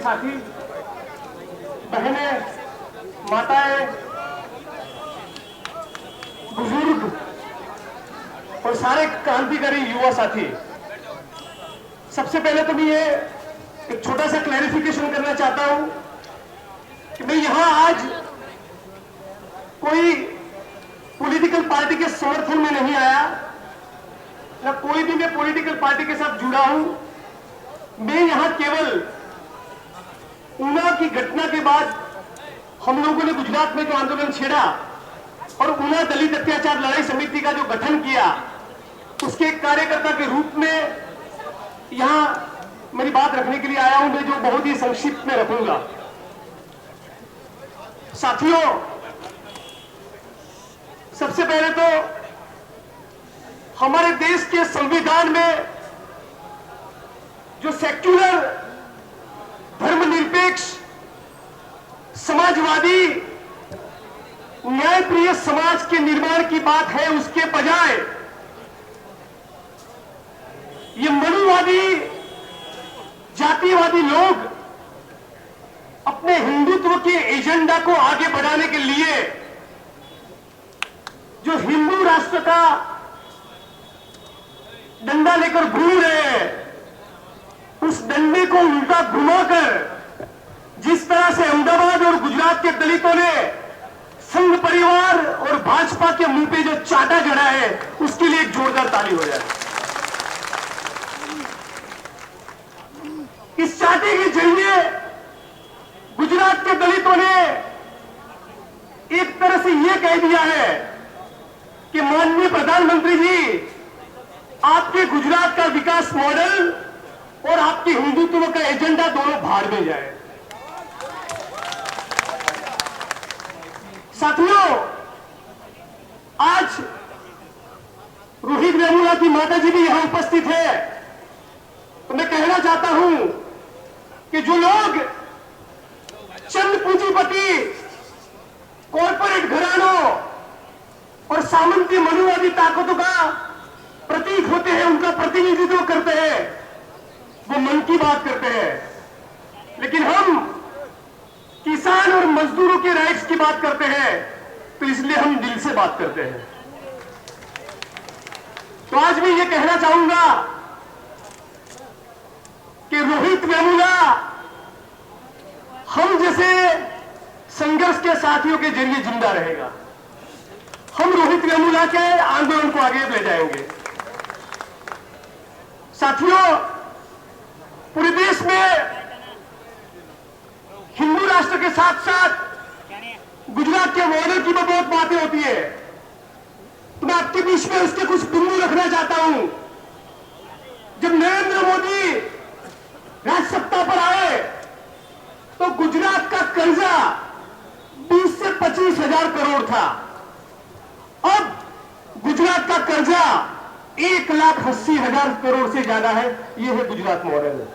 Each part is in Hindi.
साथी, बहनें, माताएं, बुजुर्ग और सारे क्रांतिकारी युवा साथी, सबसे पहले तो मैं ये एक छोटा सा क्लैरिफिकेशन करना चाहता हूं कि मैं यहां आज कोई पॉलिटिकल पार्टी के समर्थन में नहीं आया, ना कोई भी मैं पॉलिटिकल पार्टी के साथ जुड़ा हूं। मैं यहां केवल ऊना की घटना के बाद हम लोगों ने गुजरात में जो आंदोलन छेड़ा और ऊना दलित अत्याचार लड़ाई समिति का जो गठन किया, उसके एक कार्यकर्ता के रूप में यहां मेरी बात रखने के लिए आया हूं, मैं जो बहुत ही संक्षिप्त में रखूंगा। साथियों, सबसे पहले तो हमारे देश के संविधान में जो सेक्युलर, धर्मनिरपेक्ष, समाजवादी, न्यायप्रिय समाज के निर्माण की बात है, उसके बजाय ये मनुवादी, जातिवादी लोग अपने हिंदुत्व के एजेंडा को आगे बढ़ाने के लिए जो हिंदू राष्ट्र का डंडा लेकर घूम रहे हैं, उस डंडे को उल्टा घुमाकर जिस तरह से अहमदाबाद और गुजरात के दलितों ने संघ परिवार और भाजपा के मुंह पे जो चाटा जड़ा है, उसके लिए एक जोरदार ताली हो जाए। इस चाटे के जरिए गुजरात के दलितों ने एक तरह से यह कह दिया है कि माननीय प्रधानमंत्री जी, आपके गुजरात का विकास मॉडल और आपकी हिंदुत्व का एजेंडा दोनों भाड़ में जाए। साथियों, आज रोहित वेमुला की माता जी भी यहां उपस्थित है, तो मैं कहना चाहता हूं कि जो लोग चंद पूंजीपति, कॉर्पोरेट घरानों और सामंती मनुवादी ताकतों का प्रतीक होते हैं, उनका प्रतिनिधित्व करते हैं, वो मन की बात करते हैं, लेकिन हम किसान और मजदूरों के राइट्स की बात करते हैं, तो इसलिए हम दिल से बात करते हैं। तो आज मैं ये कहना चाहूंगा कि रोहित वेमुला हम जैसे संघर्ष के साथियों के जरिए जिंदा रहेगा। हम रोहित वेमुला के आंदोलन को आगे ले जाएंगे। साथियों, पूरे देश में हिंदू राष्ट्र के साथ साथ गुजरात के मॉडल की बहुत बातें होती है, तो मैं आपके बीच में उसके कुछ बिंदु रखना चाहता हूं। जब नरेंद्र मोदी राजसत्ता पर आए तो गुजरात का कर्जा 20 से 25 हजार करोड़ था। अब गुजरात का कर्जा 1,80,000 करोड़ से ज्यादा है। यह है गुजरात मॉडल।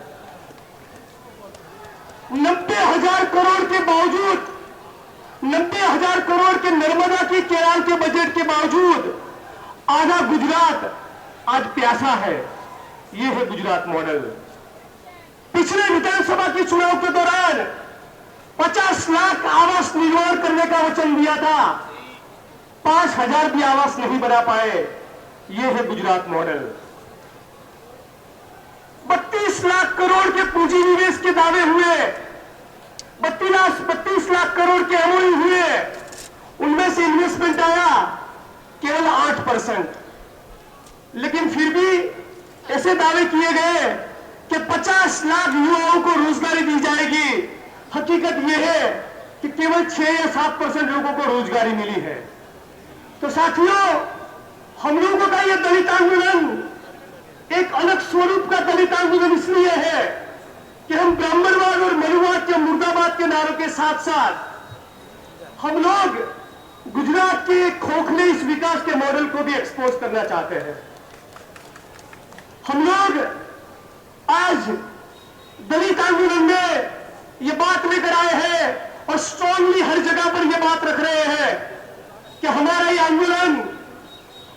90,000 करोड़ के बावजूद, 90,000 करोड़ के नर्मदा की केरल के बजट के बावजूद आधा गुजरात आज प्यासा है। यह है गुजरात मॉडल। पिछले विधानसभा के चुनाव के दौरान 50 लाख आवास निर्माण करने का वचन दिया था, 5,000 भी आवास नहीं बना पाए। यह है गुजरात मॉडल। 32 लाख करोड़ के पूंजी निवेश के दावे हुए, 32 लाख करोड़ के एमओयू हुए, उनमें से इन्वेस्टमेंट आया केवल 8%। लेकिन फिर भी ऐसे दावे किए गए कि 50 लाख युवाओं को रोजगारी दी जाएगी। हकीकत यह है कि केवल 6 या 7% लोगों को रोजगारी मिली है। तो साथियों, हम लोगों का यह दलित आंदोलन एक अलग स्वरूप का दलित आंदोलन इसलिए है कि हम ब्राह्मणवाद और मनुवाद के, मुर्दाबाद के नारों के साथ साथ हम लोग गुजरात के खोखले इस विकास के मॉडल को भी एक्सपोज करना चाहते हैं। हम लोग आज दलित आंदोलन में ये बात लेकर आए हैं और स्ट्रांगली हर जगह पर यह बात रख रहे हैं कि हमारा ये आंदोलन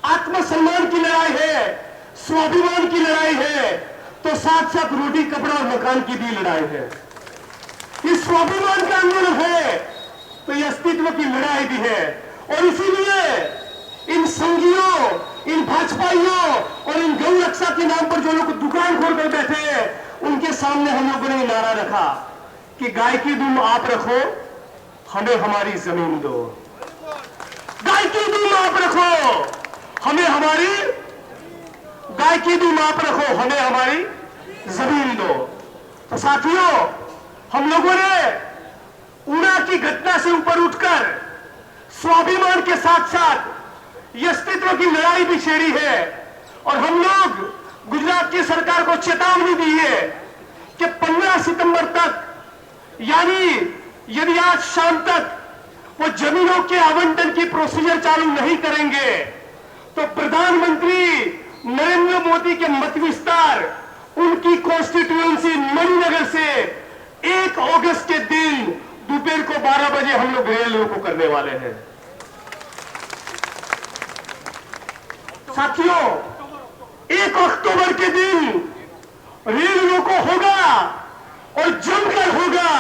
आत्मसम्मान की लड़ाई है, स्वाभिमान की लड़ाई है, तो साथ साथ रोटी, कपड़ा और मकान की भी लड़ाई है। स्वाभिमान का आंदोलन है तो ये अस्तित्व की लड़ाई भी है। और इसीलिए इन संघियों, इन भाजपाइयों और इन गौ रक्षा के नाम पर जो लोग दुकान खोल कर बैठे हैं, उनके सामने हम लोगों ने नारा रखा कि गाय की दूध आप रखो, हमें हमारी जमीन दो। गाय की दूध आप रखो, हमें हमारी गाय की दूध आप रखो, हमें हमारी जमीन दो। तो साथियों, हम लोगों ने ऊना की घटना से ऊपर उठकर स्वाभिमान के साथ साथ ये अस्तित्व की लड़ाई भी छेड़ी है। और हम लोग गुजरात की सरकार को चेतावनी दी है कि 15 सितंबर तक, यानी यदि आज शाम तक वो जमीनों के आवंटन की प्रोसीजर चालू नहीं करेंगे तो प्रधानमंत्री नरेंद्र मोदी के मत विस्तार, उनकी कॉन्स्टिट्यूएंसी मणिनगर से 1 अगस्त के दिन दोपहर को 12 बजे हम लोग रेल रोको करने वाले हैं। साथियों, 1 अक्टूबर के दिन रेल रोको होगा और जमकर होगा।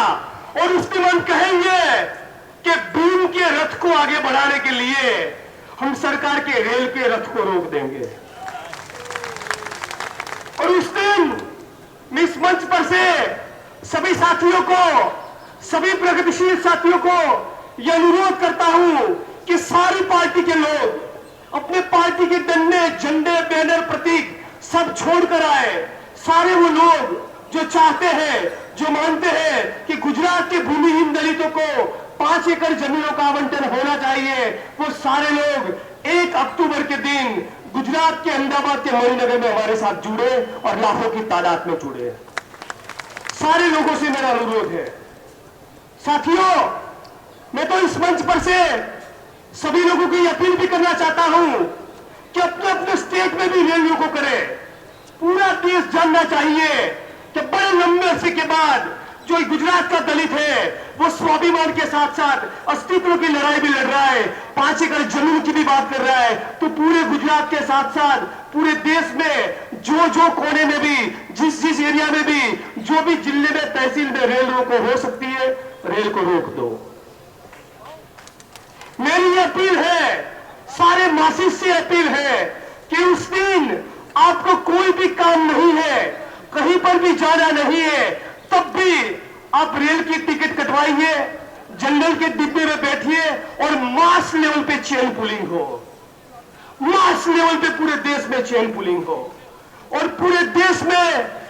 और उसके बाद कहेंगे कि भीम के रथ को आगे बढ़ाने के लिए हम सरकार के रेल के रथ को रोक देंगे। और उस दिन मैं इस मंच पर से सभी साथियों को, सभी प्रगतिशील साथियों को यह अनुरोध करता हूं कि सारी पार्टी के लोग अपने पार्टी के डंडे, झंडे, बैनर, प्रतीक सब छोड़कर आए। सारे वो लोग जो चाहते हैं, जो मानते हैं कि गुजरात के भूमिहीन दलितों को 5 एकड़ जमीनों का आवंटन होना चाहिए, वो सारे लोग 1 अक्टूबर के दिन गुजरात के अहमदाबाद के मणिनगर में हमारे साथ जुड़े और लाखों की तादाद में जुड़े। सारे लोगों से मेरा अनुरोध है। साथियों, मैं तो इस मंच पर से सभी लोगों की अपील भी करना चाहता हूं कि अपने अपने स्टेट में भी रेल रोको करें। पूरा देश जानना चाहिए कि बड़े लंबे अरसे के बाद जो गुजरात का दलित है वो स्वाभिमान के साथ साथ अस्तित्व की लड़ाई भी लड़ रहा है, 5 एकड़ जमीन की भी बात कर रहा है। तो पूरे गुजरात के साथ साथ पूरे देश में जो कोने में भी, जिस एरिया में भी, जो भी जिले में, तहसील में रेल रोको हो सकती है, रेल को रोक दो। मेरी ये अपील है, सारे मासिक से अपील है कि उस दिन आपको कोई भी काम नहीं है, कहीं पर भी जाना नहीं है, तब भी आप रेल की टिकट कटवाइए, जनरल के डिब्बे में बैठिए और मास लेवल पे चेन पुलिंग हो। मास लेवल पे पूरे देश में चेन पुलिंग हो और पूरे देश में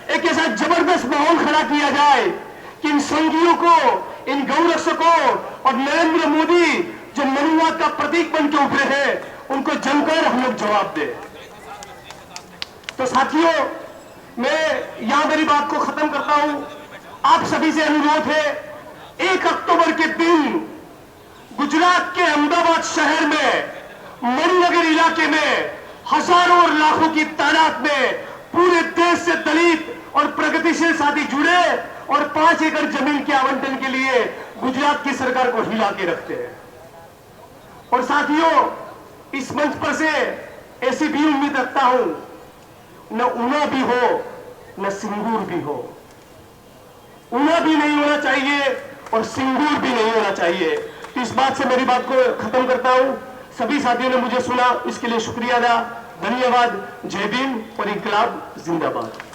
एक ऐसा जबरदस्त माहौल खड़ा किया जाए कि इन संघियों को, इन गौरक्षकों और नरेंद्र मोदी जो मनुवाद का प्रतीक बन के उभरे हैं, उनको जमकर हम लोग जवाब दें। तो साथियों, मैं यहां मेरी बात को खत्म करता हूं। आप सभी से अनुरोध है, 1 अक्टूबर के दिन गुजरात के अहमदाबाद शहर में, मणिनगर इलाके में हजारों और लाखों की तादाद में पूरे देश से दलित और प्रगतिशील साथी जुड़े और 5 एकड़ जमीन के आवंटन के लिए गुजरात की सरकार को हिला के रखते हैं। और साथियों, इस मंच पर से ऐसी भी उम्मीद रखता हूं, न ऊना भी हो न सिंगूर भी हो। ऊना भी नहीं होना चाहिए और सिंगूर भी नहीं होना चाहिए। तो इस बात से मेरी बात को खत्म करता हूं। सभी साथियों ने मुझे सुना, इसके लिए शुक्रिया अदा, धन्यवाद। जय भीम और इनकलाब जिंदाबाद।